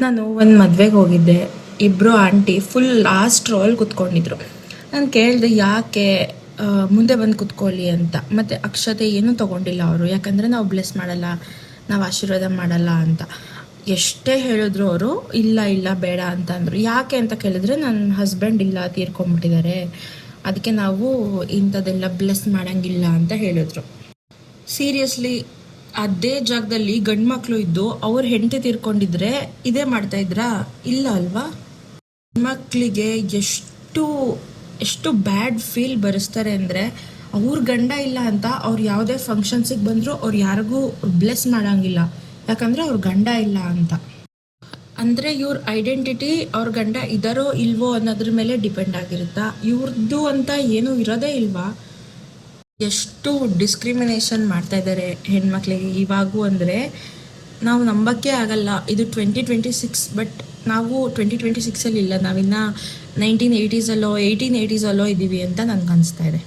ನಾನು ಒಂದು ಮದುವೆಗೆ ಹೋಗಿದ್ದೆ. ಇಬ್ಬರು ಆಂಟಿ ಫುಲ್ ಲಾಸ್ಟ್ ರೋಲ್ ಕುತ್ಕೊಂಡಿದ್ರು. ನಾನು ಕೇಳಿದೆ ಯಾಕೆ ಮುಂದೆ ಬಂದು ಕುತ್ಕೊಳ್ಳಿ ಅಂತ. ಮತ್ತು ಅಕ್ಷತೆ ಏನೂ ತೊಗೊಂಡಿಲ್ಲ ಅವರು, ಯಾಕಂದರೆ ನಾವು ಬ್ಲೆಸ್ ಮಾಡಲ್ಲ, ನಾವು ಆಶೀರ್ವಾದ ಮಾಡಲ್ಲ ಅಂತ. ಎಷ್ಟೇ ಹೇಳಿದ್ರು ಅವರು ಇಲ್ಲ ಇಲ್ಲ ಬೇಡ ಅಂತ ಅಂದರು. ಯಾಕೆ ಅಂತ ಕೇಳಿದ್ರೆ ನನ್ನ ಹಸ್ಬೆಂಡ್ ಇಲ್ಲ, ತೀರ್ಕೊಂಬಿಟ್ಟಿದ್ದಾರೆ, ಅದಕ್ಕೆ ನಾವು ಇಂಥದ್ದೆಲ್ಲ ಬ್ಲೆಸ್ ಮಾಡೋಂಗಿಲ್ಲ ಅಂತ ಹೇಳಿದ್ರು. ಸೀರಿಯಸ್ಲಿ ಅದೇ ಜಾಗದಲ್ಲಿ ಗಂಡು ಮಕ್ಕಳು ಇದ್ದು ಅವ್ರ ಹೆಂಡತಿ ತೀರ್ಕೊಂಡಿದ್ರೆ ಇದೇ ಮಾಡ್ತಾ ಇದ್ರಾ? ಇಲ್ಲ ಅಲ್ವಾ? ಮಕ್ಕಳಿಗೆ ಎಷ್ಟು ಎಷ್ಟು ಬ್ಯಾಡ್ ಫೀಲ್ ಬರೆಸ್ತಾರೆ ಅಂದರೆ, ಅವ್ರ ಗಂಡ ಇಲ್ಲ ಅಂತ ಅವ್ರು ಯಾವುದೇ ಫಂಕ್ಷನ್ಸಿಗೆ ಬಂದರೂ ಅವ್ರು ಯಾರಿಗೂ ಬ್ಲೆಸ್ ಮಾಡೋಂಗಿಲ್ಲ, ಯಾಕಂದರೆ ಅವ್ರ ಗಂಡ ಇಲ್ಲ ಅಂತ. ಅಂದರೆ ಇವ್ರ ಐಡೆಂಟಿಟಿ ಅವ್ರ ಗಂಡ ಇದ್ದಾರೋ ಇಲ್ವೋ ಅನ್ನೋದ್ರ ಮೇಲೆ ಡಿಪೆಂಡ್ ಆಗಿರುತ್ತಾ? ಇವ್ರದ್ದು ಅಂತ ಏನೂ ಇರೋದೇ ಇಲ್ವಾ? ಎಷ್ಟು ಡಿಸ್ಕ್ರಿಮಿನೇಷನ್ ಮಾಡ್ತಾ ಇದ್ದಾರೆ ಹೆಣ್ಮಕ್ಳಿಗೆ ಇವಾಗೂ ಅಂದರೆ ನಾವು ನಂಬಕ್ಕೆ ಆಗಲ್ಲ. ಇದು 2026, ಬಟ್ ನಾವು 2026ಅಲ್ಲಿ ಇಲ್ಲ, ನಾವಿನ್ನು 1980s 1880s ಇದ್ದೀವಿ ಅಂತ ನನಗೆ ಅನಿಸ್ತಾ ಇದೆ.